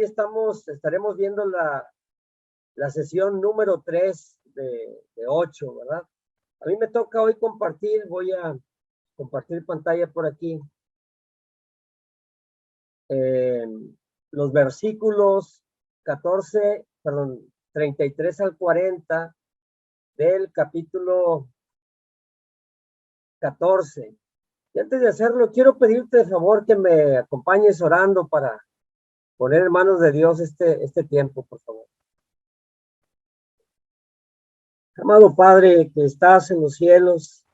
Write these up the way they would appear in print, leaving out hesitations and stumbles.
hoy estaremos viendo la sesión número 3 de 8, ¿verdad? A mí me toca hoy compartir, voy a compartir pantalla por aquí. Los versículos 33 al 40 del capítulo 14. Y antes de hacerlo, quiero pedirte de favor que me acompañes orando para poner en manos de Dios este tiempo, por favor. Amado Padre que estás en los cielos,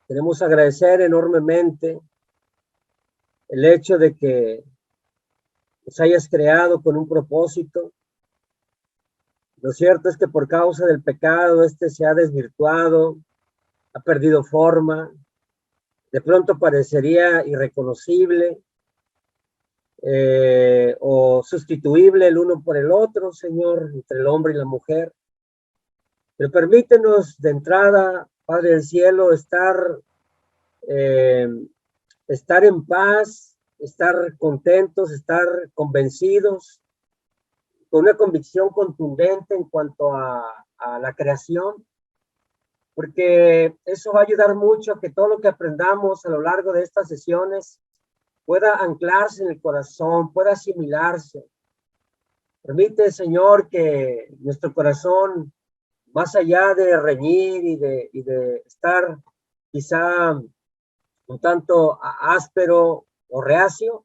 queremos agradecer enormemente el hecho de que nos hayas creado con un propósito. Lo cierto es que por causa del pecado, se ha desvirtuado, ha perdido forma, de pronto parecería irreconocible o sustituible el uno por el otro, Señor, entre el hombre y la mujer. Pero permítenos de entrada, Padre del cielo, estar en paz, estar contentos, estar convencidos, con una convicción contundente en cuanto a la creación, porque eso va a ayudar mucho a que todo lo que aprendamos a lo largo de estas sesiones pueda anclarse en el corazón, pueda asimilarse. Permite, Señor, que nuestro corazón, más allá de reñir y de estar quizá un tanto áspero o reacio,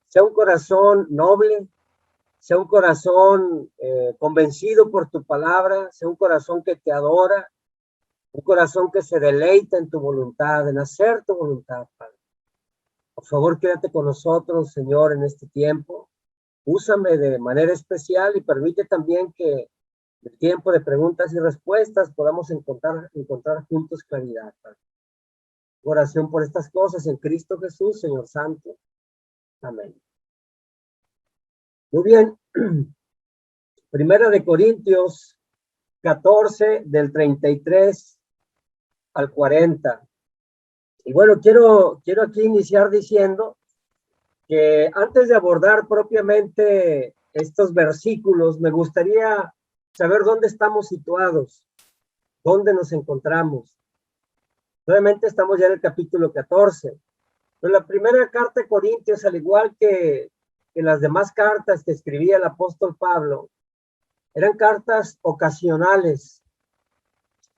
sea un corazón noble, sea un corazón convencido por tu palabra, sea un corazón que te adora, un corazón que se deleita en tu voluntad, en hacer tu voluntad, Padre. Por favor, quédate con nosotros, Señor, en este tiempo. Úsame de manera especial y permite también que en el tiempo de preguntas y respuestas podamos encontrar juntos claridad, Padre. Oración por estas cosas en Cristo Jesús, Señor Santo. Amén. Muy bien. Primera de Corintios 14, del 33 al 40. Y bueno, quiero aquí iniciar diciendo que antes de abordar propiamente estos versículos, me gustaría saber dónde estamos situados, dónde nos encontramos. Nuevamente estamos ya en el capítulo 14. Pero la primera carta de Corintios, al igual que las demás cartas que escribía el apóstol Pablo, eran cartas ocasionales.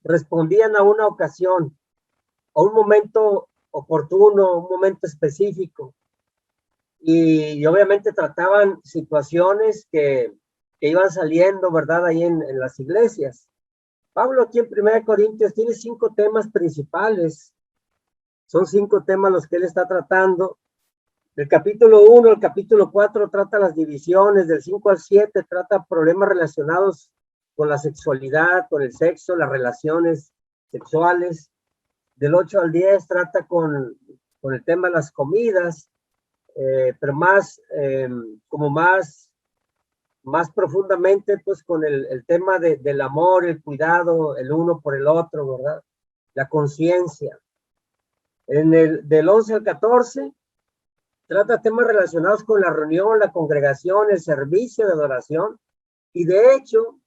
Respondían a una ocasión, a un momento oportuno, un momento específico. Y obviamente trataban situaciones que iban saliendo, ¿verdad? Ahí en las iglesias. Pablo aquí en 1 Corintios tiene 5 temas principales. Son 5 temas los que él está tratando. Del capítulo 1 al capítulo 4 trata las divisiones, del 5 al 7 trata problemas relacionados con la sexualidad, con el sexo, las relaciones sexuales. Del 8 al 10 trata con el tema de las comidas, pero más profundamente pues con el tema del amor, el cuidado, el uno por el otro, ¿verdad? La conciencia. Del 11 al 14 trata temas relacionados con la reunión, la congregación, el servicio de adoración. Y de hecho,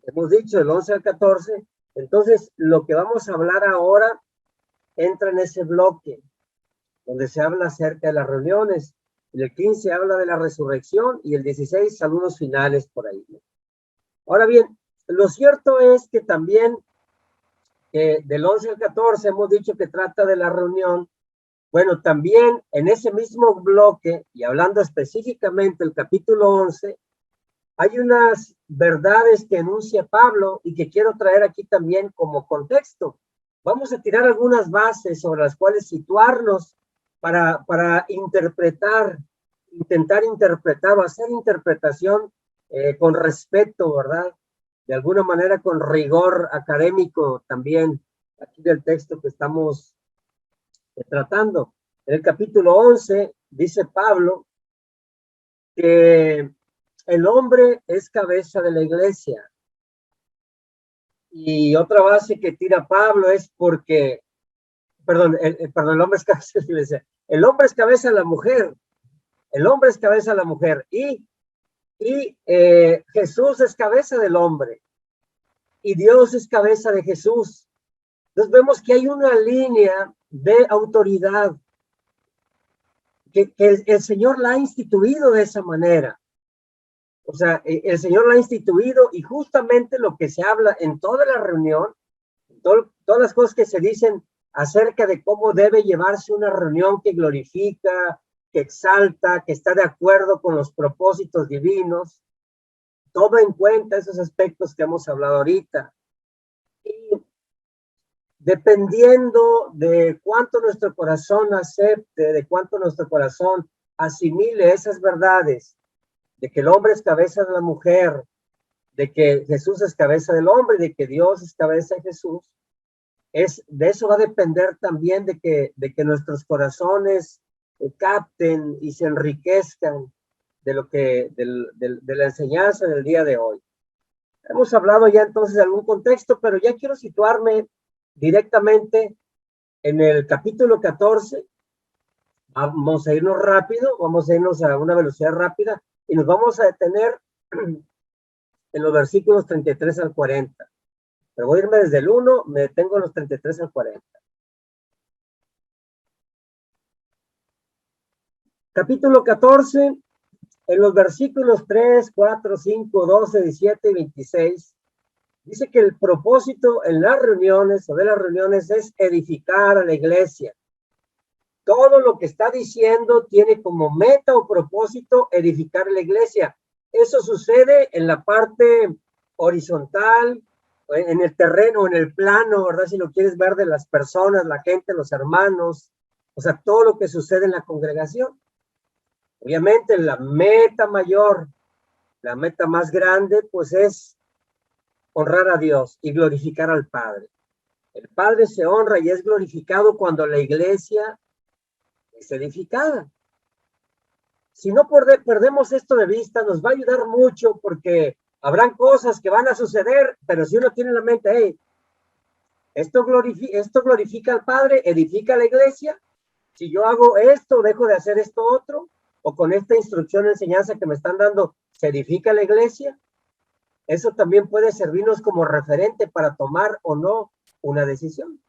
hemos dicho del 11 al 14, entonces lo que vamos a hablar ahora entra en ese bloque, donde se habla acerca de las reuniones. En el 15 habla de la resurrección y el 16 saludos finales por ahí. Ahora bien, lo cierto es que también del 11 al 14 hemos dicho que trata de la reunión. Bueno, también en ese mismo bloque, y hablando específicamente del capítulo 11, hay unas verdades que enuncia Pablo y que quiero traer aquí también como contexto. Vamos a tirar algunas bases sobre las cuales situarnos para intentar interpretar o hacer interpretación con respeto, ¿verdad? De alguna manera con rigor académico también, aquí del texto que estamos tratando. En el capítulo 11 dice Pablo que el hombre es cabeza de la iglesia. Y otra base que tira Pablo es porque, el hombre es cabeza de la iglesia. El hombre es cabeza de la mujer. El hombre es cabeza de la mujer y Jesús es cabeza del hombre y Dios es cabeza de Jesús. Entonces vemos que hay una línea de autoridad que el Señor la ha instituido de esa manera. O sea, el Señor la ha instituido y justamente lo que se habla en toda la reunión, todas las cosas que se dicen acerca de cómo debe llevarse una reunión que glorifica, que exalta, que está de acuerdo con los propósitos divinos, toma en cuenta esos aspectos que hemos hablado ahorita. Y dependiendo de cuánto nuestro corazón acepte, de cuánto nuestro corazón asimile esas verdades, de que el hombre es cabeza de la mujer, de que Jesús es cabeza del hombre, de que Dios es cabeza de Jesús, de eso va a depender también de que nuestros corazones capten y se enriquezcan de lo que, de la enseñanza del día de hoy. Hemos hablado ya entonces de algún contexto, pero ya quiero situarme directamente en el capítulo 14. Vamos a irnos rápido, vamos a irnos a una velocidad rápida y nos vamos a detener en los versículos 33 al 40. Pero voy a irme desde el 1, me detengo en los 33 al 40. Capítulo 14, en los versículos 3, 4, 5, 12, 17 y 26, dice que el propósito en las reuniones o de las reuniones es edificar a la iglesia. Todo lo que está diciendo tiene como meta o propósito edificar a la iglesia. Eso sucede en la parte horizontal, en el terreno, en el plano, ¿verdad? Si lo quieres ver de las personas, la gente, los hermanos, o sea, todo lo que sucede en la congregación. Obviamente la meta mayor, la meta más grande, pues es honrar a Dios y glorificar al Padre. El Padre se honra y es glorificado cuando la iglesia es edificada. Si no perdemos esto de vista, nos va a ayudar mucho porque habrán cosas que van a suceder, pero si uno tiene en la mente, hey, esto glorifica al Padre, edifica la iglesia. Si yo hago esto, dejo de hacer esto otro, o con esta instrucción, enseñanza que me están dando, se edifica la iglesia. Eso también puede servirnos como referente para tomar o no una decisión.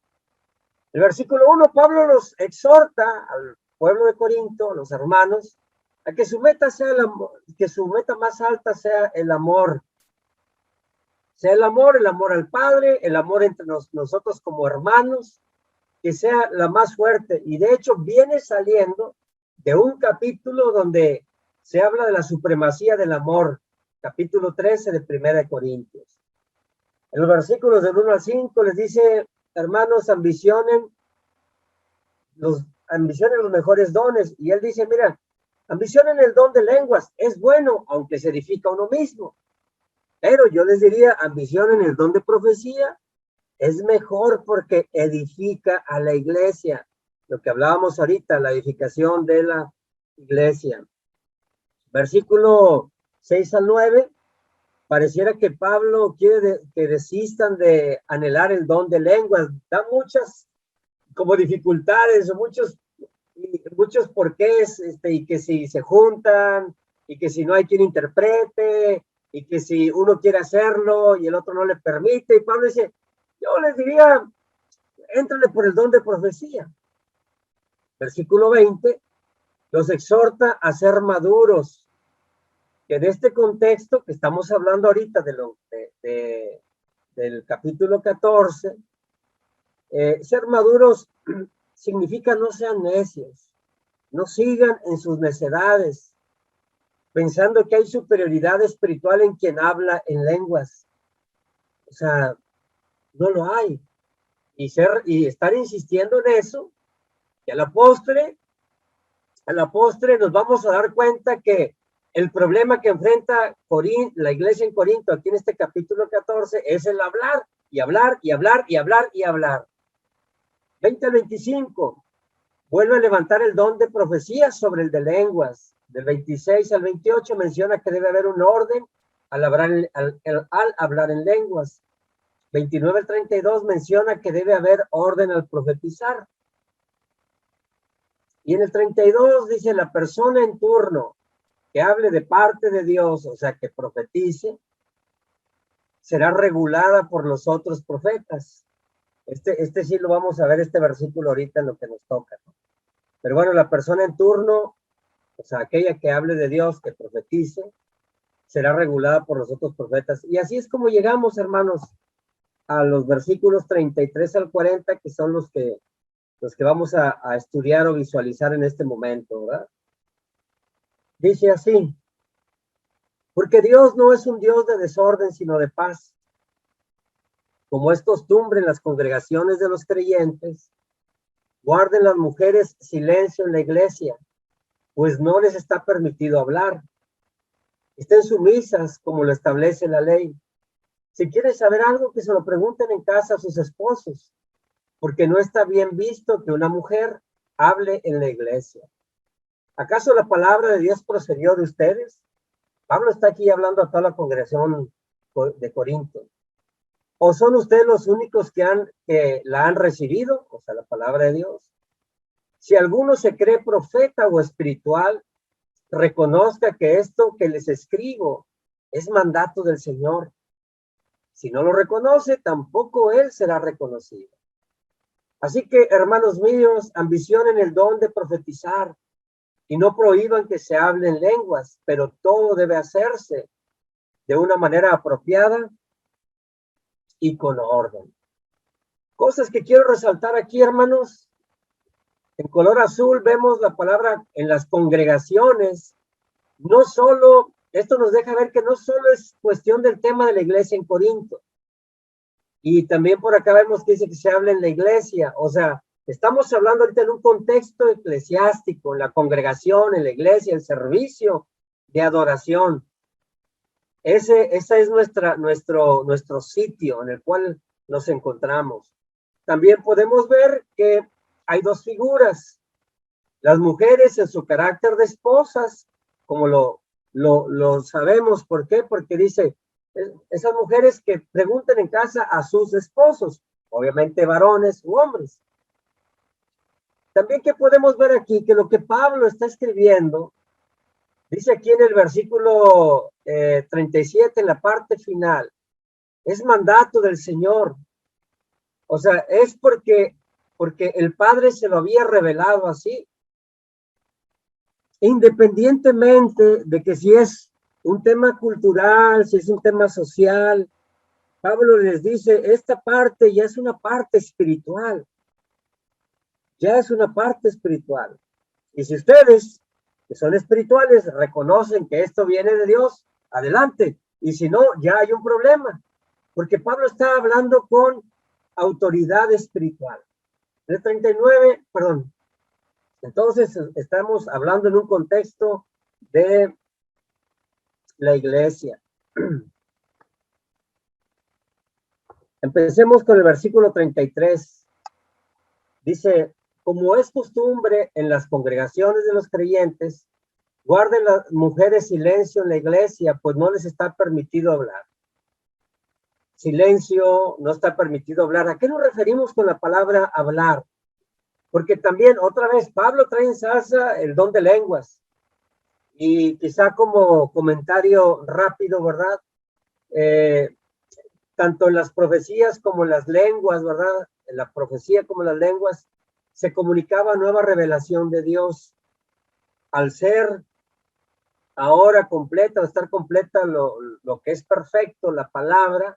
El versículo 1, Pablo los exhorta al pueblo de Corinto, a los hermanos, a que su meta sea el amor, que su meta más alta sea el amor. Sea el amor al Padre, el amor entre nosotros como hermanos, que sea la más fuerte. Y de hecho viene saliendo de un capítulo donde se habla de la supremacía del amor, capítulo 13 de Primera de Corintios. En los versículos del 1 al 5 les dice, hermanos, ambicionen los mejores dones. Y él dice, mira, ambicionen el don de lenguas, es bueno, aunque se edifica uno mismo. Pero yo les diría, ambicionen el don de profecía, es mejor porque edifica a la iglesia. Lo que hablábamos ahorita, la edificación de la iglesia. Versículo 6 al 9, pareciera que Pablo quiere que desistan de anhelar el don de lenguas. Da muchas como dificultades o muchos porqués, y que si se juntan, y que si no hay quien interprete, y que si uno quiere hacerlo y el otro no le permite. Y Pablo dice, yo les diría, éntrenle por el don de profecía. Versículo 20, los exhorta a ser maduros. Que en este contexto que estamos hablando ahorita del capítulo 14, ser maduros significa no sean necios, no sigan en sus necedades, pensando que hay superioridad espiritual en quien habla en lenguas. O sea, no lo hay. Y estar insistiendo en eso, que a la postre nos vamos a dar cuenta que el problema que enfrenta la iglesia en Corinto, aquí en este capítulo 14, es el hablar, y hablar, y hablar, y hablar, y hablar. 20 al 25, vuelve a levantar el don de profecía sobre el de lenguas. Del 26 al 28 menciona que debe haber un orden al hablar en lenguas. 29 al 32 menciona que debe haber orden al profetizar. Y en el 32 dice, la persona en turno que hable de parte de Dios, o sea, que profetice, será regulada por los otros profetas. Este sí lo vamos a ver, este versículo ahorita en lo que nos toca, ¿no? Pero bueno, la persona en turno, o sea, aquella que hable de Dios, que profetice, será regulada por los otros profetas. Y así es como llegamos, hermanos, a los versículos 33 al 40, que son los que vamos a estudiar o visualizar en este momento, ¿verdad? Dice así, porque Dios no es un Dios de desorden, sino de paz. Como es costumbre en las congregaciones de los creyentes, guarden las mujeres silencio en la iglesia, pues no les está permitido hablar. Estén sumisas como lo establece la ley. Si quieren saber algo, que se lo pregunten en casa a sus esposos, porque no está bien visto que una mujer hable en la iglesia. ¿Acaso la palabra de Dios procedió de ustedes? Pablo está aquí hablando a toda la congregación de Corinto. ¿O son ustedes los únicos que la han recibido? O sea, la palabra de Dios. Si alguno se cree profeta o espiritual, reconozca que esto que les escribo es mandato del Señor. Si no lo reconoce, tampoco él será reconocido. Así que, hermanos míos, ambicionen el don de profetizar y no prohíban que se hablen lenguas, pero todo debe hacerse de una manera apropiada y con orden. Cosas que quiero resaltar aquí, hermanos. En color azul vemos la palabra en las congregaciones. No solo, esto nos deja ver que no solo es cuestión del tema de la iglesia en Corinto. Y también por acá vemos que dice que se habla en la iglesia. O sea, estamos hablando ahorita en un contexto eclesiástico, en la congregación, en la iglesia, el servicio de adoración. Ese es nuestro sitio en el cual nos encontramos. También podemos ver que hay dos figuras. Las mujeres en su carácter de esposas, como lo sabemos. ¿Por qué? Porque dice, esas mujeres que pregunten en casa a sus esposos, obviamente varones u hombres. También que podemos ver aquí que lo que Pablo está escribiendo, dice aquí en el versículo 37, en la parte final, es mandato del Señor. O sea, es porque el Padre se lo había revelado así. Independientemente de que si es un tema cultural, si es un tema social, Pablo les dice, esta parte ya es una parte espiritual. Ya es una parte espiritual. Y si ustedes, que son espirituales, reconocen que esto viene de Dios, adelante. Y si no, ya hay un problema. Porque Pablo está hablando con autoridad espiritual. El 39, perdón. Entonces, estamos hablando en un contexto de la iglesia. Empecemos con el versículo 33. Dice, como es costumbre en las congregaciones de los creyentes, guarden las mujeres silencio en la iglesia, pues no les está permitido hablar. Silencio, no está permitido hablar. ¿A qué nos referimos con la palabra hablar? Porque también, otra vez, Pablo trae en salsa el don de lenguas. Y quizá como comentario rápido, ¿verdad? Tanto en las profecías como en las lenguas, ¿verdad? En la profecía como en las lenguas, se comunicaba nueva revelación de Dios. Al ser ahora completa, al estar completa lo que es perfecto, la palabra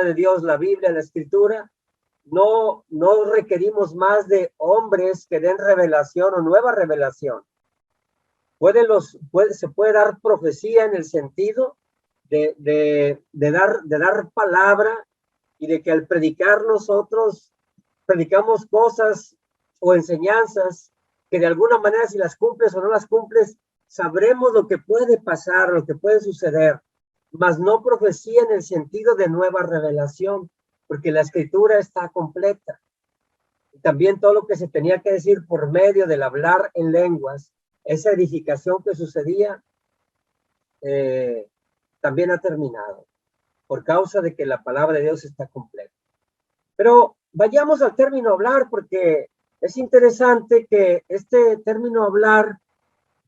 de Dios, la Biblia, la Escritura, no requerimos más de hombres que den revelación o nueva revelación. Se puede dar profecía en el sentido de dar palabra y de que al predicar nosotros predicamos cosas o enseñanzas que de alguna manera, si las cumples o no las cumples, sabremos lo que puede pasar, lo que puede suceder, mas no profecía en el sentido de nueva revelación, porque la escritura está completa. Y también todo lo que se tenía que decir por medio del hablar en lenguas, esa edificación que sucedía, también ha terminado, por causa de que la palabra de Dios está completa. Pero vayamos al término hablar, porque Es interesante que este término hablar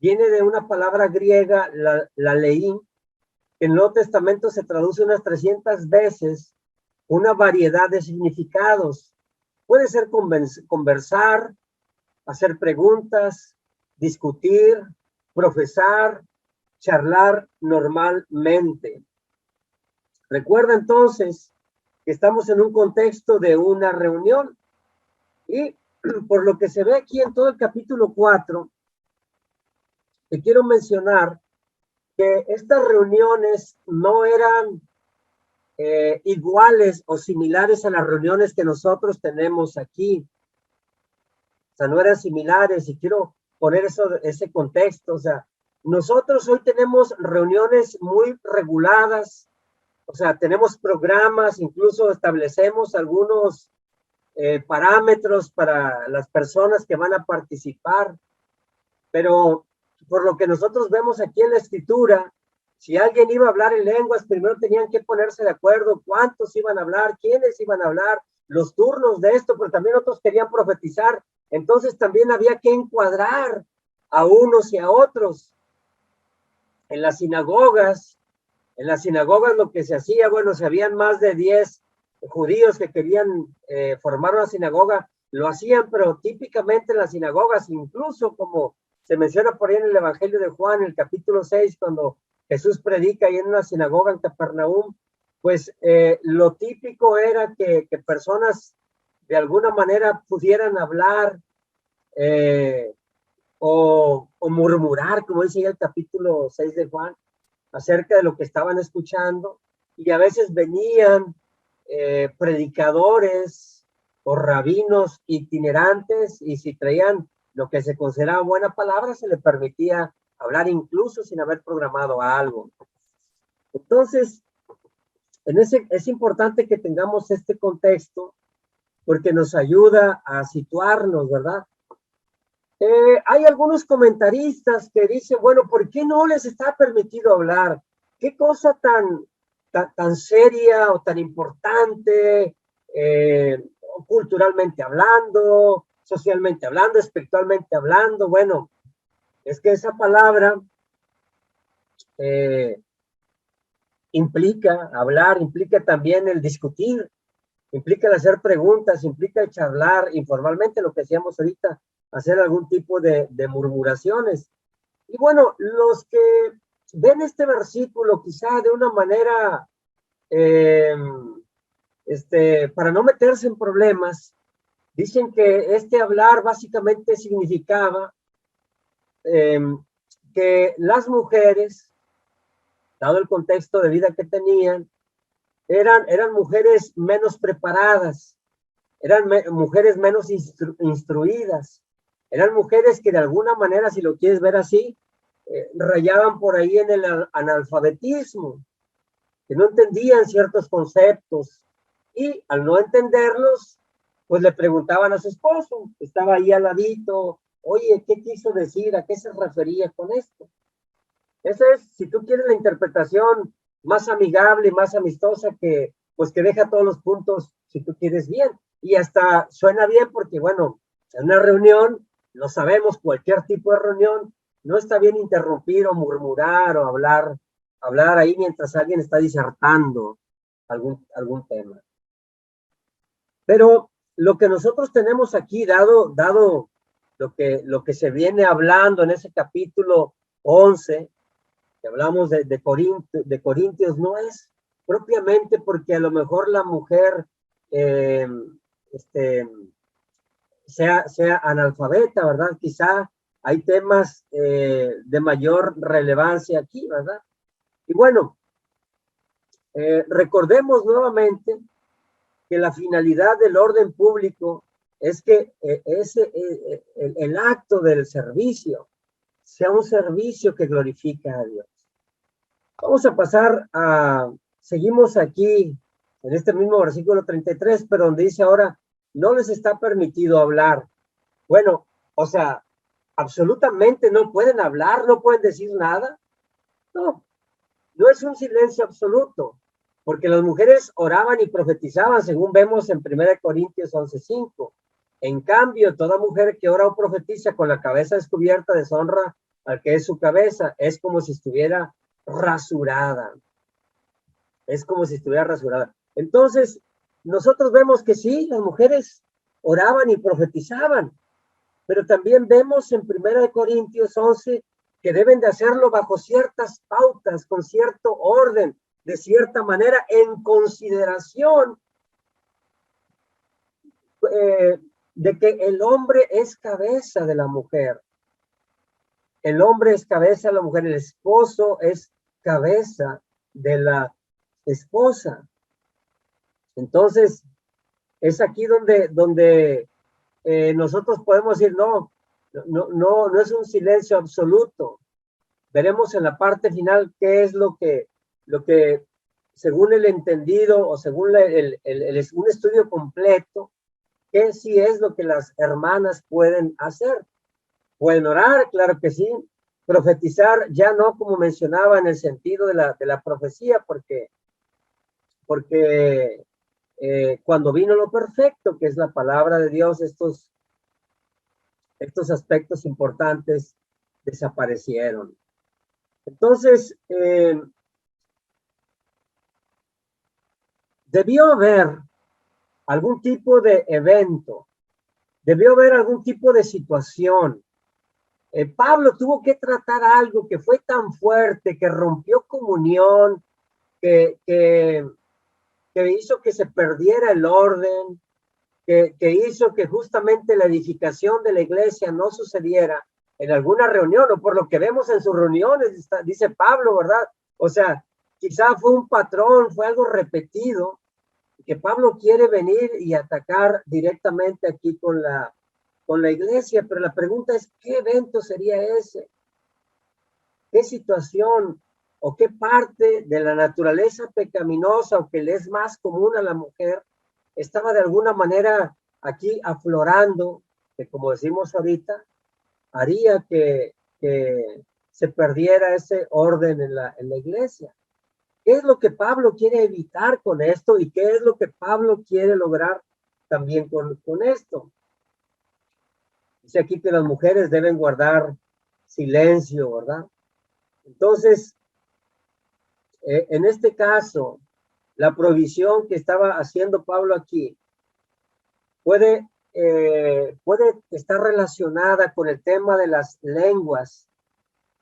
viene de una palabra griega, la leí, que en el Nuevo Testamento se traduce unas 300 veces, una variedad de significados. Puede ser conversar, hacer preguntas, discutir, profesar, charlar normalmente. Recuerda entonces que estamos en un contexto de una reunión y por lo que se ve aquí en todo el capítulo 4, te quiero mencionar que estas reuniones no eran iguales o similares a las reuniones que nosotros tenemos aquí. O sea, no eran similares y quiero poner ese contexto. O sea, nosotros hoy tenemos reuniones muy reguladas, o sea, tenemos programas, incluso establecemos algunos parámetros para las personas que van a participar, pero por lo que nosotros vemos aquí en la escritura, si alguien iba a hablar en lenguas, primero tenían que ponerse de acuerdo cuántos iban a hablar, quiénes iban a hablar, los turnos de esto, pero también otros querían profetizar, entonces también había que encuadrar a unos y a otros. En las sinagogas lo que se hacía, bueno, si habían más de 10 judíos que querían formar una sinagoga, lo hacían, pero típicamente en las sinagogas, incluso como se menciona por ahí en el Evangelio de Juan, en el capítulo 6, cuando Jesús predica ahí en una sinagoga en Capernaum, pues lo típico era que personas de alguna manera pudieran hablar o murmurar, como dice ya el capítulo 6 de Juan, acerca de lo que estaban escuchando, y a veces venían predicadores o rabinos itinerantes, y si traían lo que se consideraba buena palabra, se le permitía hablar incluso sin haber programado algo. Entonces, es importante que tengamos este contexto porque nos ayuda a situarnos, ¿verdad? Hay algunos comentaristas que dicen, bueno, ¿por qué no les está permitido hablar? ¿Qué cosa tan seria o tan importante, culturalmente hablando, socialmente hablando, espiritualmente hablando? Bueno, es que esa palabra implica hablar, implica también el discutir, implica el hacer preguntas, implica el charlar informalmente, lo que decíamos ahorita, hacer algún tipo de murmuraciones. Y bueno, los que ven este versículo quizá de una manera, para no meterse en problemas, dicen que este hablar básicamente significaba eh, que las mujeres, dado el contexto de vida que tenían, eran mujeres menos preparadas, eran mujeres menos instruidas, eran mujeres que de alguna manera, si lo quieres ver así, rayaban por ahí en el analfabetismo, que no entendían ciertos conceptos y al no entenderlos, pues le preguntaban a su esposo, que estaba ahí al ladito, oye, ¿qué quiso decir? ¿A qué se refería con esto? Esa es, si tú quieres, la interpretación más amigable y más amistosa que, pues, que deja todos los puntos, si tú quieres, bien. Y hasta suena bien porque, bueno, en una reunión, lo sabemos, cualquier tipo de reunión, no está bien interrumpir o murmurar o hablar ahí mientras alguien está disertando algún tema. Pero lo que nosotros tenemos aquí, dado lo que se viene hablando en ese capítulo 11, que hablamos de Corintios, no es propiamente porque a lo mejor la mujer este, sea analfabeta, ¿verdad? Quizá hay temas de mayor relevancia aquí, ¿verdad? Y bueno, recordemos nuevamente que la finalidad del orden público es que el acto del servicio sea un servicio que glorifica a Dios. Vamos a pasar seguimos aquí en este mismo versículo 33, pero donde dice ahora, no les está permitido hablar. Bueno, o sea, absolutamente no pueden hablar, no pueden decir nada. No, no es un silencio absoluto, porque las mujeres oraban y profetizaban, según vemos en 1 Corintios 11:5. En cambio, toda mujer que ora o profetiza con la cabeza descubierta deshonra al que es su cabeza. Es como si estuviera rasurada. Es como si estuviera rasurada. Entonces, nosotros vemos que sí, las mujeres oraban y profetizaban, pero también vemos en 1 Corintios 11 que deben de hacerlo bajo ciertas pautas, con cierto orden, de cierta manera, en consideración de que el hombre es cabeza de la mujer. El hombre es cabeza de la mujer, el esposo es cabeza de la esposa. Entonces, es aquí donde nosotros podemos decir, no es un silencio absoluto. Veremos en la parte final qué es lo que según el entendido o según un estudio completo, qué sí es lo que las hermanas pueden hacer. Pueden orar, claro que sí. Profetizar, ya no como mencionaba en el sentido de la profecía, porque cuando vino lo perfecto, que es la palabra de Dios, estos aspectos importantes desaparecieron. Entonces, debió haber algún tipo de evento, debió haber algún tipo de situación. Pablo tuvo que tratar algo que fue tan fuerte, que rompió comunión, que hizo que se perdiera el orden, que hizo que justamente la edificación de la iglesia no sucediera en alguna reunión, o por lo que vemos en sus reuniones, dice Pablo, ¿verdad? O sea, quizá fue un patrón, fue algo repetido, que Pablo quiere venir y atacar directamente aquí con la iglesia, pero la pregunta es, ¿qué evento sería ese? ¿Qué situación o qué parte de la naturaleza pecaminosa o que le es más común a la mujer estaba de alguna manera aquí aflorando, que como decimos ahorita, haría que se perdiera ese orden en la iglesia? ¿Qué es lo que Pablo quiere evitar con esto y qué es lo que Pablo quiere lograr también con esto? Dice aquí que las mujeres deben guardar silencio, ¿verdad? Entonces, en este caso, la provisión que estaba haciendo Pablo aquí puede estar relacionada con el tema de las lenguas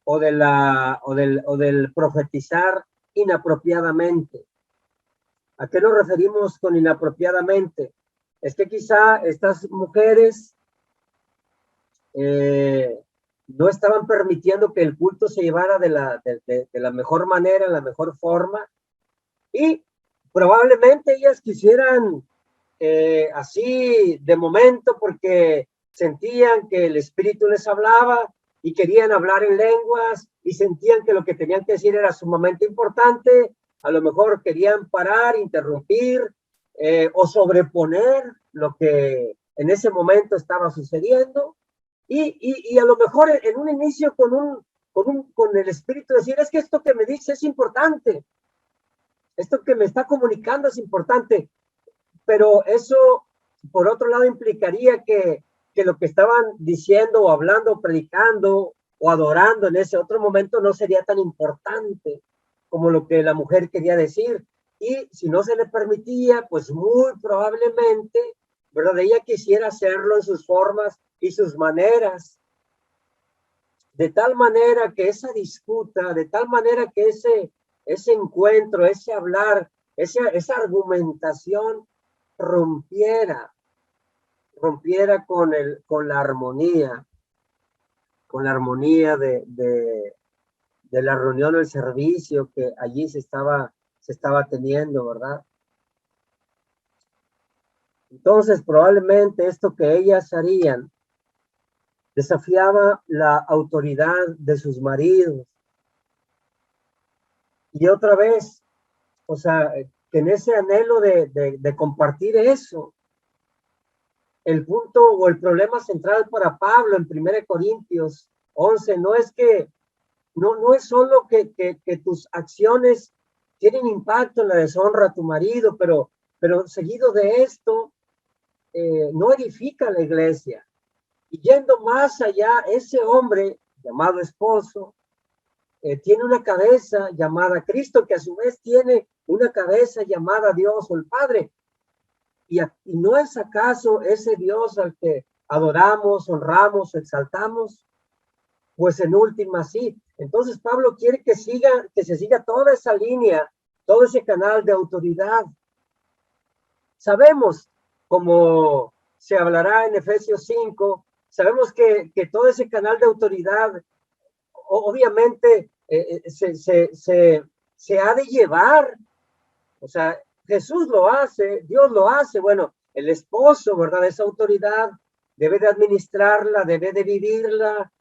o del profetizar inapropiadamente. ¿A qué nos referimos con inapropiadamente? Es que quizá estas mujeres no estaban permitiendo que el culto se llevara de la mejor manera, la mejor forma, y probablemente ellas quisieran así de momento porque sentían que el Espíritu les hablaba y querían hablar en lenguas y sentían que lo que tenían que decir era sumamente importante. A lo mejor querían parar, interrumpir o sobreponer lo que en ese momento estaba sucediendo y a lo mejor en un inicio con el Espíritu decir, es que esto que me dice es importante, esto que me está comunicando es importante, pero eso, por otro lado, implicaría que lo que estaban diciendo o hablando, o predicando o adorando en ese otro momento no sería tan importante como lo que la mujer quería decir. Y si no se le permitía, pues muy probablemente, ¿verdad? Ella quisiera hacerlo en sus formas y sus maneras, de tal manera que esa disputa, de tal manera que ese encuentro, ese hablar, esa argumentación rompiera con la armonía de la reunión o el servicio que allí se estaba teniendo, ¿verdad? Entonces, probablemente esto que ellas harían desafiaba la autoridad de sus maridos. Y otra vez, o sea, que en ese anhelo de compartir eso, el punto o el problema central para Pablo en 1 Corintios 11 no es que, no es solo que tus acciones tienen impacto en la deshonra a tu marido, pero seguido de esto, no edifica la iglesia. Y yendo más allá, ese hombre llamado esposo tiene una cabeza llamada Cristo, que a su vez tiene una cabeza llamada Dios o el Padre. Y no es acaso ese Dios al que adoramos, honramos, exaltamos, pues en última sí. Entonces Pablo quiere que se siga toda esa línea, todo ese canal de autoridad. Sabemos, como se hablará en Efesios 5, sabemos que todo ese canal de autoridad, obviamente, se ha de llevar. O sea, Jesús lo hace, Dios lo hace. Bueno, el esposo, ¿verdad? Esa autoridad debe de administrarla, debe de vivirla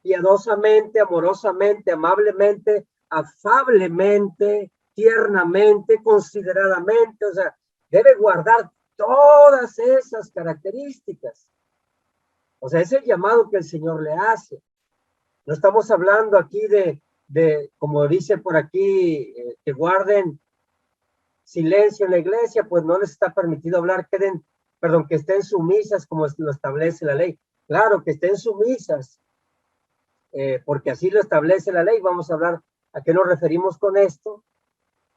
piadosamente, amorosamente, amablemente, afablemente, tiernamente, consideradamente. O sea, debe guardar todas esas características. O sea, es el llamado que el Señor le hace. No estamos hablando aquí de como dice por aquí, que guarden silencio en la iglesia, pues no les está permitido hablar, que estén sumisas como lo establece la ley. Claro, que estén sumisas, porque así lo establece la ley. Vamos a hablar a qué nos referimos con esto.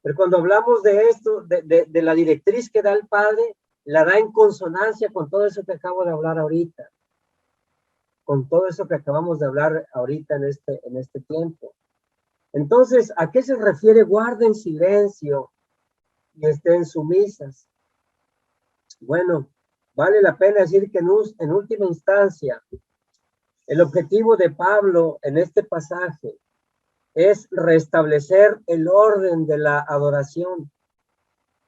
Pero cuando hablamos de esto, de la directriz que da el Padre, la da en consonancia con todo eso que acabo de hablar ahorita, con todo eso que acabamos de hablar ahorita en este tiempo. Entonces, ¿a qué se refiere guarden silencio y estén sumisas? Bueno, vale la pena decir que en última instancia, el objetivo de Pablo en este pasaje es restablecer el orden de la adoración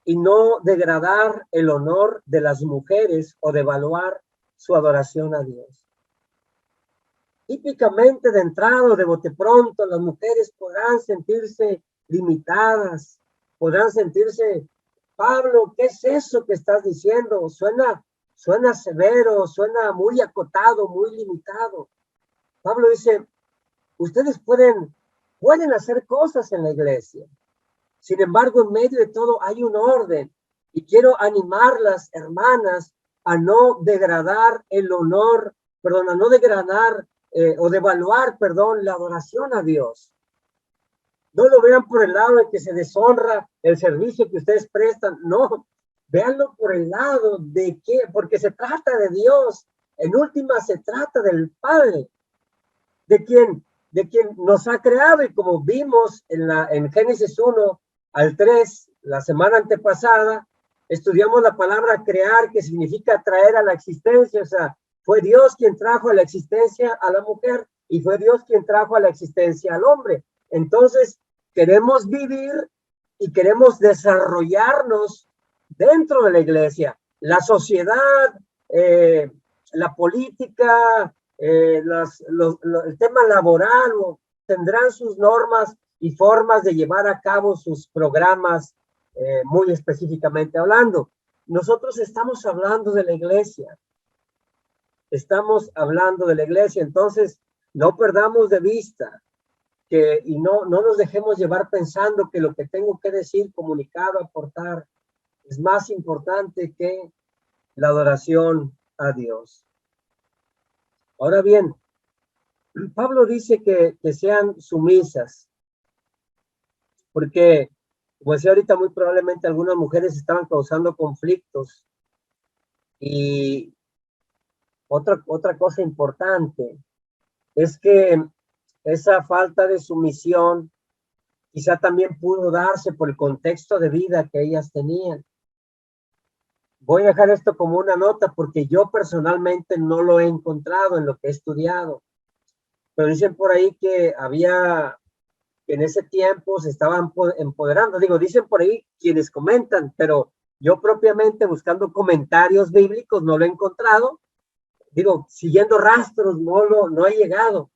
y no degradar el honor de las mujeres o devaluar su adoración a Dios. Típicamente de entrada o de bote pronto, las mujeres podrán sentirse limitadas, podrán sentirse, Pablo, ¿qué es eso que estás diciendo? Suena severo, suena muy acotado, muy limitado. Pablo dice, ustedes pueden hacer cosas en la iglesia. Sin embargo, en medio de todo hay un orden. Y quiero animarlas, hermanas, a no degradar el honor, perdón, a no degradar o devaluar, perdón, la adoración a Dios. No lo vean por el lado de que se deshonra el servicio que ustedes prestan. No, véanlo por el lado de que, porque se trata de Dios. En última, se trata del Padre, de quien nos ha creado. Y como vimos en Génesis 1 al 3, la semana antepasada, estudiamos la palabra crear, que significa traer a la existencia. O sea, fue Dios quien trajo a la existencia a la mujer y fue Dios quien trajo a la existencia al hombre. Entonces, queremos vivir y queremos desarrollarnos dentro de la iglesia. La sociedad, la política, el tema laboral tendrán sus normas y formas de llevar a cabo sus programas, muy específicamente hablando. Nosotros estamos hablando de la iglesia. Estamos hablando de la iglesia, entonces no perdamos de vista y no nos dejemos llevar pensando que lo que tengo que decir, comunicar o aportar es más importante que la adoración a Dios. Ahora bien, Pablo dice que sean sumisas, porque, como decía ahorita, muy probablemente algunas mujeres estaban causando conflictos. Y otra cosa importante es que esa falta de sumisión quizá también pudo darse por el contexto de vida que ellas tenían. Voy a dejar esto como una nota porque yo personalmente no lo he encontrado en lo que he estudiado. Pero dicen por ahí que en ese tiempo se estaban empoderando. Digo, dicen por ahí quienes comentan, pero yo propiamente buscando comentarios bíblicos no lo he encontrado. Digo, siguiendo rastros no he llegado.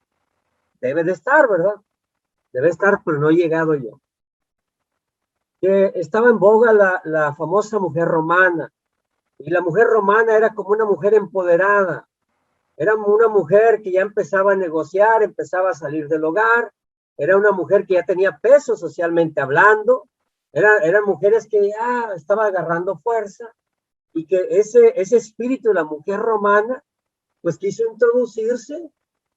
Debe de estar, ¿verdad? Debe estar, pero no he llegado yo. Que estaba en boga la famosa mujer romana. Y la mujer romana era como una mujer empoderada. Era una mujer que ya empezaba a negociar, empezaba a salir del hogar. Era una mujer que ya tenía peso socialmente hablando. Eran mujeres que ya estaba agarrando fuerza. y que ese espíritu de la mujer romana, pues quiso introducirse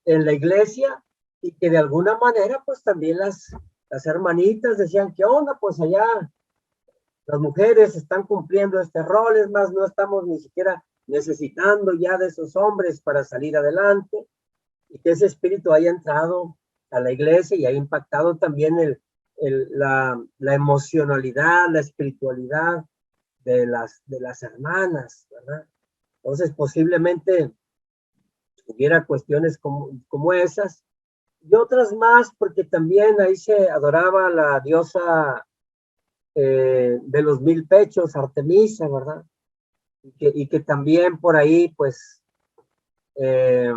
en la iglesia y que de alguna manera, pues también las hermanitas decían, ¿qué onda? Pues allá las mujeres están cumpliendo este rol, es más, no estamos ni siquiera necesitando ya de esos hombres para salir adelante, y que ese espíritu haya entrado a la iglesia y haya impactado también la emocionalidad, la espiritualidad de las hermanas, ¿verdad? Entonces, posiblemente hubiera cuestiones como esas y otras más, porque también ahí se adoraba la diosa de los 1000 pechos, Artemisa, ¿verdad? Y que también por ahí, pues, eh,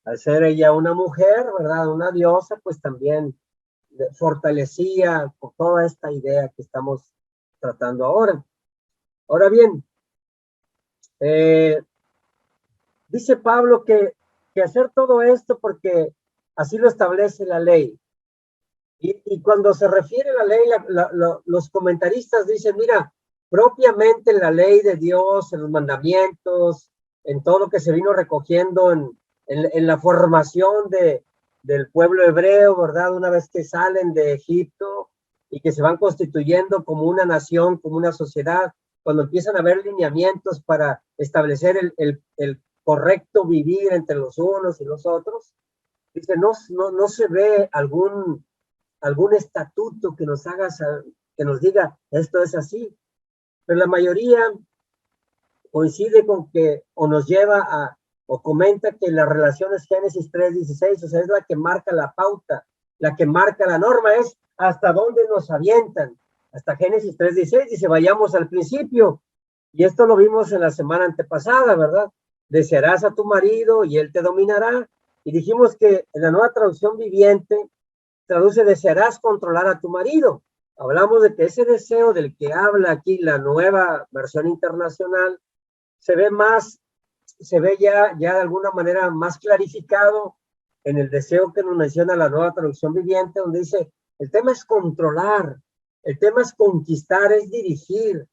al ser ella una mujer, ¿verdad? Una diosa, pues también fortalecía con toda esta idea que estamos tratando ahora. Ahora bien, eh, dice Pablo que hacer todo esto porque así lo establece la ley. Y cuando se refiere a la ley, los comentaristas dicen, mira, propiamente la ley de Dios, en los mandamientos, en todo lo que se vino recogiendo en la formación del pueblo hebreo, ¿verdad? Una vez que salen de Egipto y que se van constituyendo como una nación, como una sociedad, cuando empiezan a haber lineamientos para establecer el correcto vivir entre los unos y los otros, dice, no se ve algún estatuto que nos haga, que nos diga esto es así, pero la mayoría coincide con que o nos lleva a o comenta que la relación es Génesis 3:16, o sea, es la que marca la pauta, la que marca la norma, es hasta dónde nos avientan. Hasta Génesis 3:16 dice, vayamos al principio. Y esto lo vimos en la semana antepasada, ¿verdad? Desearás a tu marido y él te dominará. Y dijimos que en la nueva traducción viviente traduce desearás controlar a tu marido. Hablamos de que ese deseo del que habla aquí la nueva versión internacional se ve ya de alguna manera más clarificado en el deseo que nos menciona la nueva traducción viviente, donde dice, el tema es controlar, el tema es conquistar, es dirigir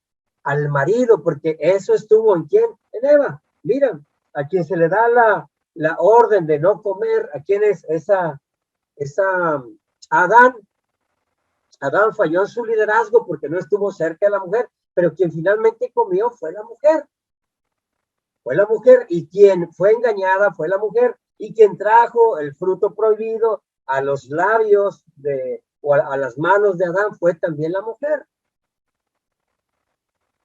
al marido, porque eso estuvo en quién, en Eva. Mira, a quien se le da la orden de no comer, ¿a quién es esa Adán? Adán falló en su liderazgo porque no estuvo cerca de la mujer, pero quien finalmente comió fue la mujer. Fue la mujer, y quien fue engañada fue la mujer, y quien trajo el fruto prohibido a los labios o a las manos de Adán fue también la mujer.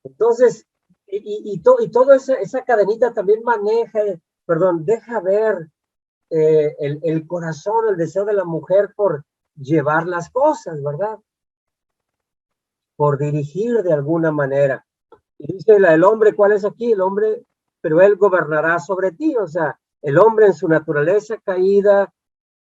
Entonces, y toda esa cadenita también deja ver el corazón, el deseo de la mujer por llevar las cosas, ¿verdad? Por dirigir de alguna manera. Y dice el hombre, ¿cuál es aquí? El hombre, pero él gobernará sobre ti. O sea, el hombre en su naturaleza caída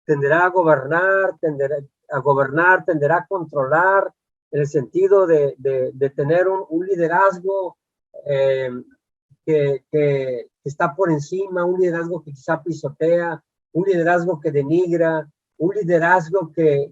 tenderá a gobernar, tenderá a controlar, en el sentido de tener un liderazgo eh, que está por encima, un liderazgo que quizá pisotea, un liderazgo que denigra, un liderazgo que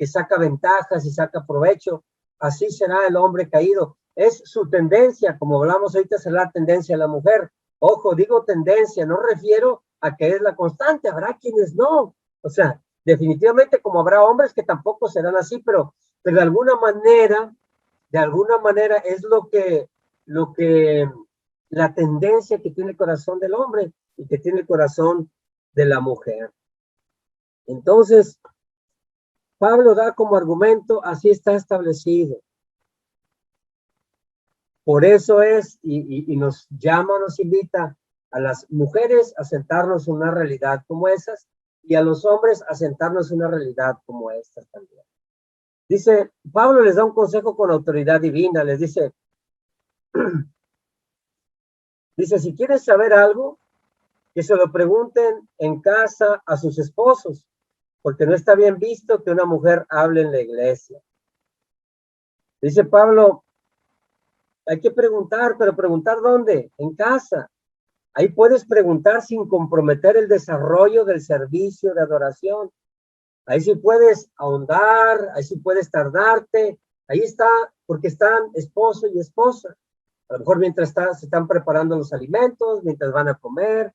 saca ventajas y saca provecho. Así será el hombre caído. Es su tendencia, como hablamos ahorita, será la tendencia de la mujer. Ojo, digo tendencia, no refiero a que es la constante, habrá quienes no. O sea, definitivamente como habrá hombres que tampoco serán así, pero de alguna manera es lo que la tendencia que tiene el corazón del hombre y que tiene el corazón de la mujer. Entonces, Pablo da como argumento, así está establecido. Por eso es, y nos llama, nos invita a las mujeres a sentarnos en una realidad como esas y a los hombres a sentarnos en una realidad como esta también. Dice, Pablo les da un consejo con autoridad divina, les dice, si quieres saber algo, que se lo pregunten en casa a sus esposos, porque no está bien visto que una mujer hable en la iglesia. Dice Pablo, hay que preguntar, pero ¿preguntar dónde? En casa. Ahí puedes preguntar sin comprometer el desarrollo del servicio de adoración. Ahí sí puedes ahondar, ahí sí puedes tardarte. Ahí está, porque están esposo y esposa. A lo mejor mientras se están preparando los alimentos, mientras van a comer,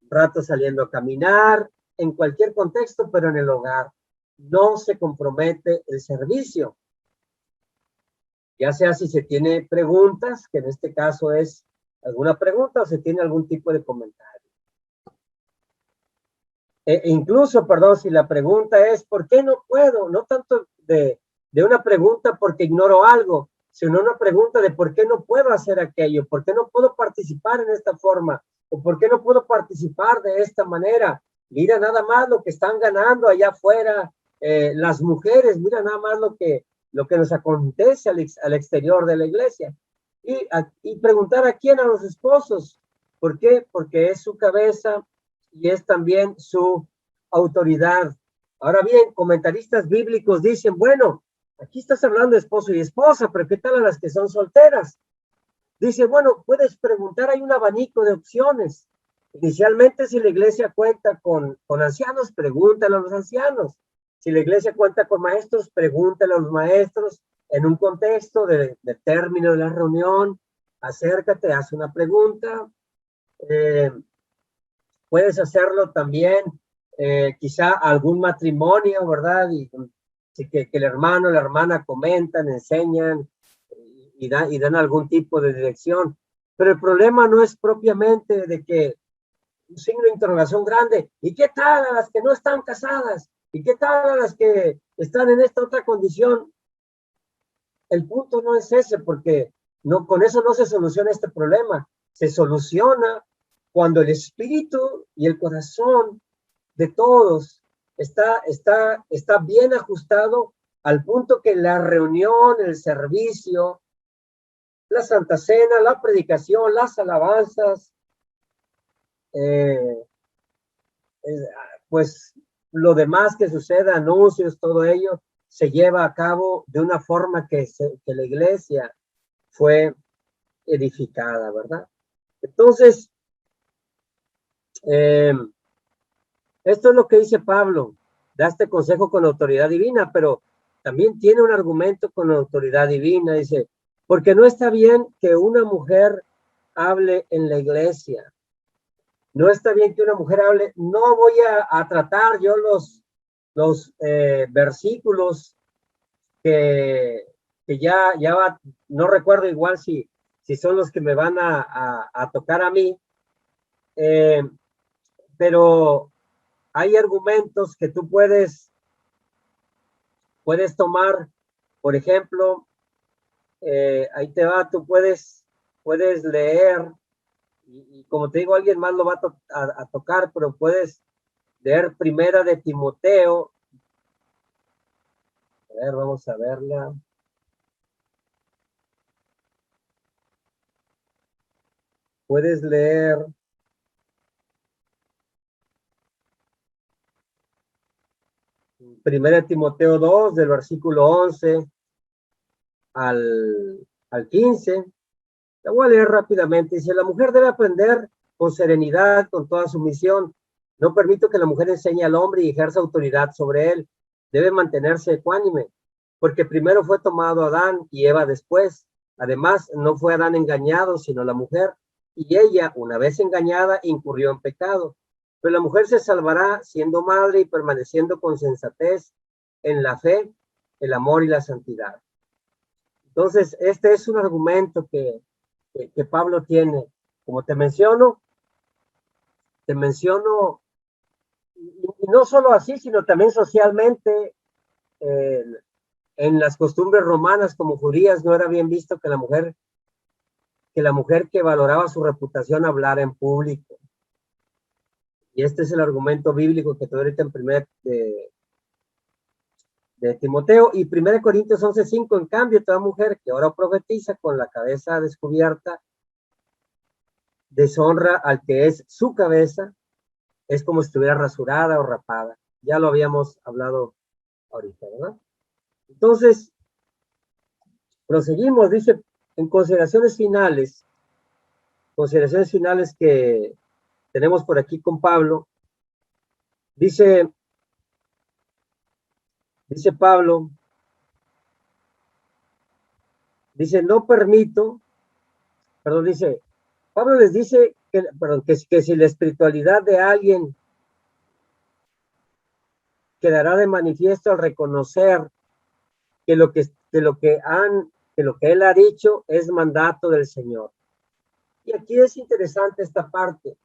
un rato saliendo a caminar, en cualquier contexto, pero en el hogar. No se compromete el servicio. Ya sea si se tiene preguntas, que en este caso es alguna pregunta, o se tiene algún tipo de comentario. Incluso, perdón, si la pregunta es, ¿por qué no puedo? No tanto de una pregunta porque ignoro algo, sino una pregunta de por qué no puedo hacer aquello, por qué no puedo participar en esta forma, o por qué no puedo participar de esta manera. Mira nada más lo que están ganando allá afuera las mujeres, mira nada más lo que nos acontece al exterior de la iglesia. Y preguntar a quién, a los esposos. ¿Por qué? Porque es su cabeza y es también su autoridad. Ahora bien, comentaristas bíblicos dicen, bueno, aquí estás hablando de esposo y esposa, pero ¿qué tal a las que son solteras? Dice, bueno, puedes preguntar, hay un abanico de opciones. Inicialmente, si la iglesia cuenta con ancianos, pregúntale a los ancianos. Si la iglesia cuenta con maestros, pregúntale a los maestros en un contexto de término de la reunión. Acércate, haz una pregunta. Puedes hacerlo también, quizá algún matrimonio, ¿verdad? Y que el hermano, la hermana comentan, enseñan y dan algún tipo de dirección. Pero el problema no es propiamente de que un signo de interrogación grande, ¿y qué tal a las que no están casadas? ¿Y qué tal a las que están en esta otra condición? El punto no es ese, porque no, con eso no se soluciona este problema. Se soluciona cuando el espíritu y el corazón de todos está bien ajustado al punto que la reunión, el servicio, la Santa Cena, la predicación, las alabanzas, eh, pues lo demás que suceda, anuncios, todo ello, se lleva a cabo de una forma que la iglesia fue edificada, ¿verdad? Entonces, eh, esto es lo que dice Pablo, da este consejo con autoridad divina, pero también tiene un argumento con autoridad divina, dice, porque no está bien que una mujer hable en la iglesia, no está bien que una mujer hable, no voy a tratar yo los versículos que ya va, no recuerdo igual si son los que me van a tocar a mí, eh, pero hay argumentos que tú puedes tomar, por ejemplo, ahí te va, tú puedes leer, y como te digo, alguien más lo va a tocar, pero puedes leer Primera de Timoteo. A ver, vamos a verla. Puedes leer Primera de Timoteo 2, del versículo 11 al 15. La voy a leer rápidamente. Dice, la mujer debe aprender con serenidad, con toda sumisión. No permito que la mujer enseñe al hombre y ejerza autoridad sobre él. Debe mantenerse ecuánime, porque primero fue tomado Adán y Eva después. Además, no fue Adán engañado, sino la mujer. Y ella, una vez engañada, incurrió en pecado. Pero la mujer se salvará siendo madre y permaneciendo con sensatez en la fe, el amor y la santidad. Entonces, este es un argumento que Pablo tiene. Como te menciono, y no solo así, sino también socialmente, eh, en las costumbres romanas como judías no era bien visto que la mujer que valoraba su reputación hablara en público. Y este es el argumento bíblico que te doy ahorita en primer de Timoteo. Y 1 Corintios 11:5, en cambio, toda mujer que ahora profetiza con la cabeza descubierta deshonra al que es su cabeza, es como si estuviera rasurada o rapada. Ya lo habíamos hablado ahorita, ¿verdad? Entonces, proseguimos, dice, en consideraciones finales que tenemos por aquí con Pablo, dice Pablo, dice, no permito perdón, dice, Pablo les dice que, perdón, que si la espiritualidad de alguien quedará de manifiesto al reconocer que lo que él ha dicho es mandato del Señor. Y aquí es interesante esta parte.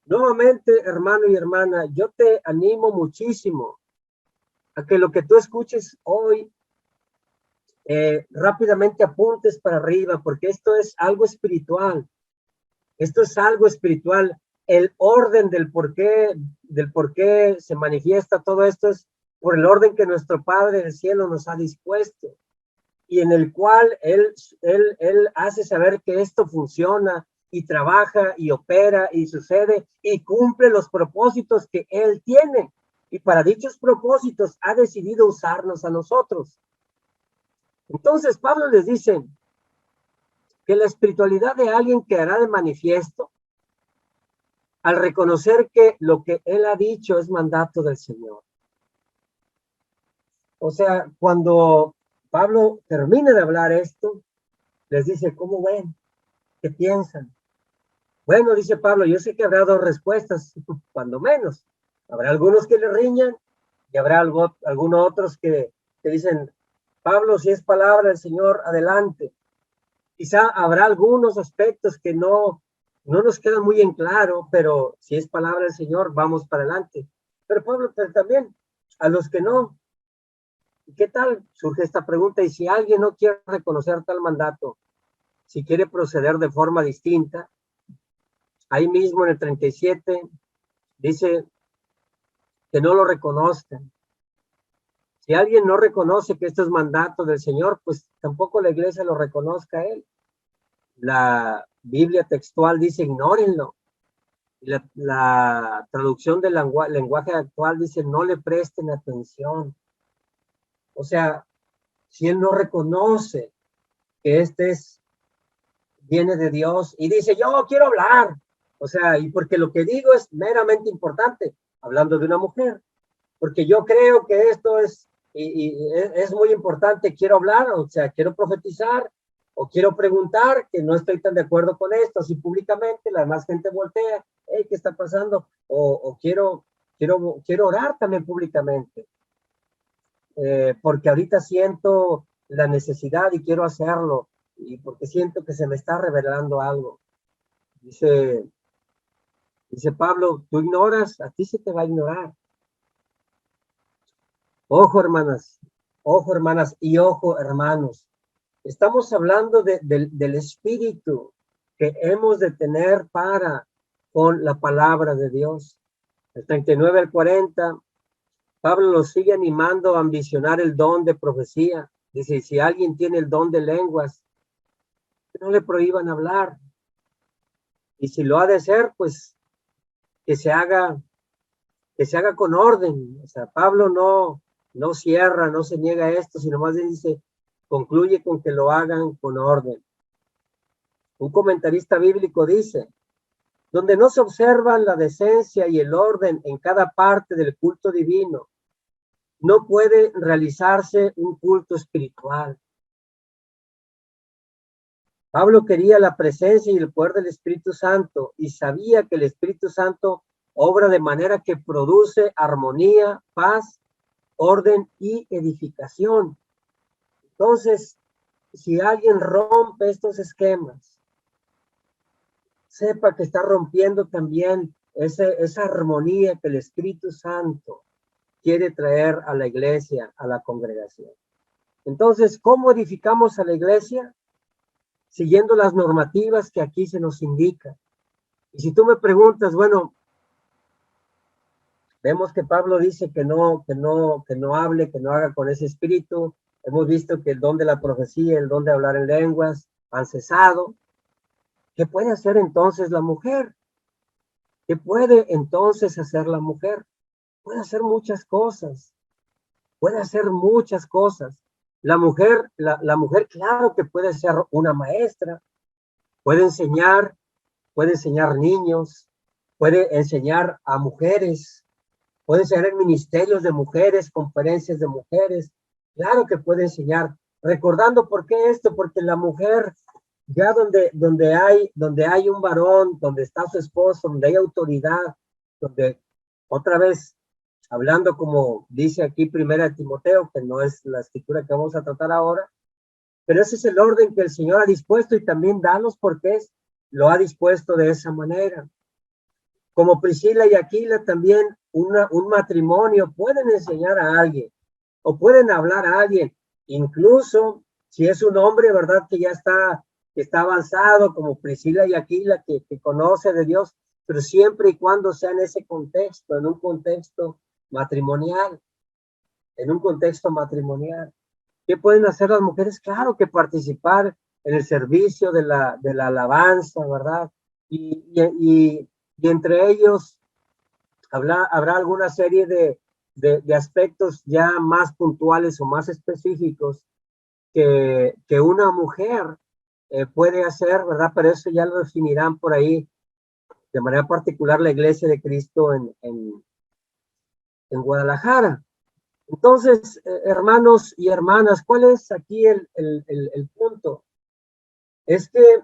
Nuevamente, hermano y hermana, yo te animo muchísimo a que lo que tú escuches hoy rápidamente apuntes para arriba, porque esto es algo espiritual. Esto es algo espiritual. El orden del por qué se manifiesta todo esto es por el orden que nuestro Padre del cielo nos ha dispuesto y en el cual él hace saber que esto funciona y trabaja y opera y sucede y cumple los propósitos que Él tiene. Y para dichos propósitos ha decidido usarnos a nosotros. Entonces Pablo les dice que la espiritualidad de alguien quedará de manifiesto al reconocer que lo que Él ha dicho es mandato del Señor. O sea, cuando Pablo termina de hablar esto, les dice, ¿cómo ven? ¿Qué piensan? Bueno, dice Pablo, yo sé que habrá dos respuestas, cuando menos. Habrá algunos que le riñan y habrá algunos otros que dicen, Pablo, si es palabra del Señor, adelante. Quizá habrá algunos aspectos que no nos quedan muy en claro, pero si es palabra del Señor, vamos para adelante. Pero Pablo, pero también a los que no, ¿qué tal? Surge esta pregunta, y si alguien no quiere reconocer tal mandato, si quiere proceder de forma distinta, ahí mismo en el 37 dice que no lo reconozcan. Si alguien no reconoce que esto es mandato del Señor, pues tampoco la iglesia lo reconozca a él. La Biblia textual dice ignórenlo. La traducción del lenguaje actual dice no le presten atención. O sea, si él no reconoce que viene de Dios y dice yo quiero hablar, o sea, y porque lo que digo es meramente importante, hablando de una mujer, porque yo creo que esto es muy importante, quiero hablar, o sea, quiero profetizar, o quiero preguntar, que no estoy tan de acuerdo con esto, así públicamente, la demás gente voltea, hey, ¿qué está pasando? O quiero orar también públicamente, porque ahorita siento la necesidad y quiero hacerlo, y porque siento que se me está revelando algo. Dice, dice Pablo, tú ignoras, a ti se te va a ignorar. Ojo hermanas y ojo hermanos. Estamos hablando del espíritu que hemos de tener para con la palabra de Dios. El 39 al 40, Pablo los sigue animando a ambicionar el don de profecía. Dice, si alguien tiene el don de lenguas, no le prohíban hablar. Y si lo ha de hacer, pues que se haga con orden. O sea, Pablo no cierra, no se niega a esto, sino más bien dice, concluye con que lo hagan con orden. Un comentarista bíblico dice, donde no se observan la decencia y el orden en cada parte del culto divino, no puede realizarse un culto espiritual. Pablo quería la presencia y el poder del Espíritu Santo y sabía que el Espíritu Santo obra de manera que produce armonía, paz, orden y edificación. Entonces, si alguien rompe estos esquemas, sepa que está rompiendo también esa armonía que el Espíritu Santo quiere traer a la iglesia, a la congregación. Entonces, ¿cómo edificamos a la iglesia? Siguiendo las normativas que aquí se nos indica. Y si tú me preguntas, bueno, vemos que Pablo dice que no hable, que no haga con ese espíritu. Hemos visto que el don de la profecía, el don de hablar en lenguas han cesado. ¿Qué puede hacer entonces la mujer? ¿Qué puede entonces hacer la mujer? Puede hacer muchas cosas. Puede hacer muchas cosas. La mujer, claro que puede ser una maestra, puede enseñar niños, puede enseñar a mujeres, puede enseñar en ministerios de mujeres, conferencias de mujeres, claro que puede enseñar. Recordando por qué esto, porque la mujer ya donde hay un varón, donde está su esposo, donde hay autoridad, donde otra vez, hablando como dice aquí Primera de Timoteo, que no es la escritura que vamos a tratar ahora, pero ese es el orden que el Señor ha dispuesto y también da los porqués, lo ha dispuesto de esa manera. Como Priscila y Aquila también un matrimonio pueden enseñar a alguien o pueden hablar a alguien, incluso si es un hombre, ¿verdad? Que está avanzado, como Priscila y Aquila, que conoce de Dios, pero siempre y cuando sea en ese contexto, en un contexto matrimonial, en un contexto matrimonial. ¿Qué pueden hacer las mujeres? Claro que participar en el servicio de la alabanza, ¿verdad? Y entre ellos habrá alguna serie de aspectos ya más puntuales o más específicos que una mujer puede hacer, ¿verdad? Pero eso ya lo definirán por ahí de manera particular la Iglesia de Cristo en Guadalajara. Entonces, hermanos y hermanas, ¿cuál es aquí el punto? Es que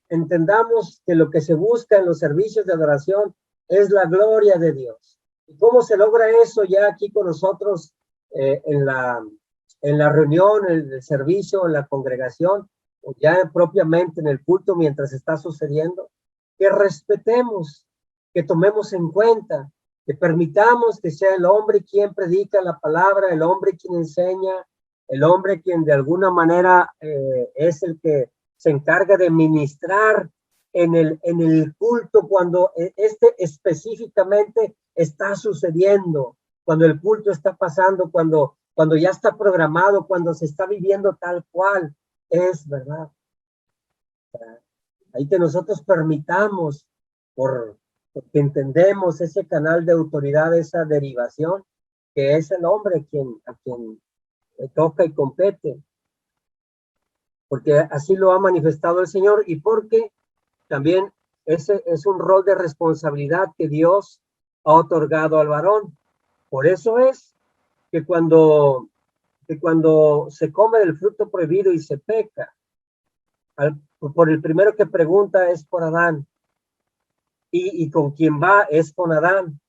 entendamos que lo que se busca en los servicios de adoración es la gloria de Dios. ¿Y cómo se logra eso ya aquí con nosotros en la reunión, en el servicio, en la congregación, o ya propiamente en el culto mientras está sucediendo? Que respetemos, que tomemos en cuenta, que permitamos que sea el hombre quien predica la palabra, el hombre quien enseña, el hombre quien de alguna manera es el que se encarga de ministrar en el culto cuando este específicamente está sucediendo, cuando el culto está pasando, cuando ya está programado, cuando se está viviendo tal cual es, ¿verdad? Ahí que nosotros permitamos, porque entendemos ese canal de autoridad, esa derivación, que es el hombre a quien toca y compete, porque así lo ha manifestado el Señor y porque también ese es un rol de responsabilidad que Dios ha otorgado al varón. Por eso es que cuando se come del fruto prohibido y se peca, por el primero que pregunta es por Adán, y con quien va es con Adán.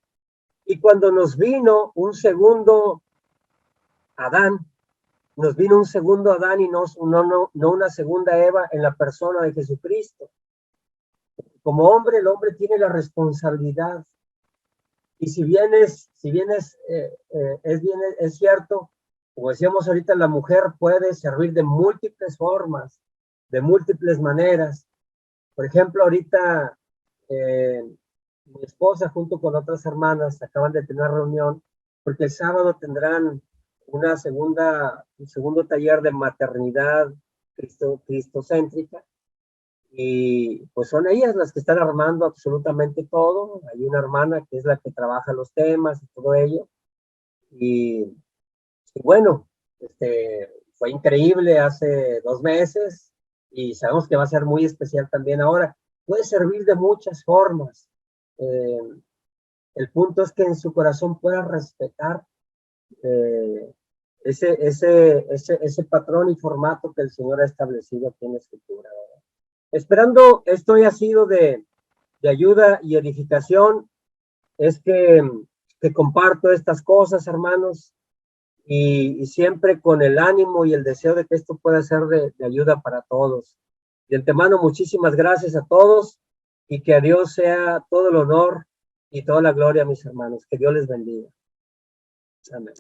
Y cuando nos vino un segundo Adán, y no una segunda Eva en la persona de Jesucristo. Como hombre, el hombre tiene la responsabilidad. Y si bien es cierto, como decíamos ahorita, la mujer puede servir de múltiples formas, de múltiples maneras. Por ejemplo, ahorita mi esposa junto con otras hermanas acaban de tener una reunión porque el sábado tendrán un segundo taller de maternidad cristocéntrica. Y pues son ellas las que están armando absolutamente todo. Hay una hermana que es la que trabaja los temas y todo ello. Y bueno, fue increíble hace 2 meses y sabemos que va a ser muy especial también ahora. Puede servir de muchas formas. Eh, el punto es que en su corazón pueda respetar eh, ese patrón y formato que el Señor ha establecido aquí en la Escritura, ¿verdad? Esperando esto haya sido de ayuda y edificación, es que comparto estas cosas, hermanos, y siempre con el ánimo y el deseo de que esto pueda ser de ayuda para todos. De antemano, muchísimas gracias a todos y que a Dios sea todo el honor y toda la gloria, mis hermanos. Que Dios les bendiga. Amén.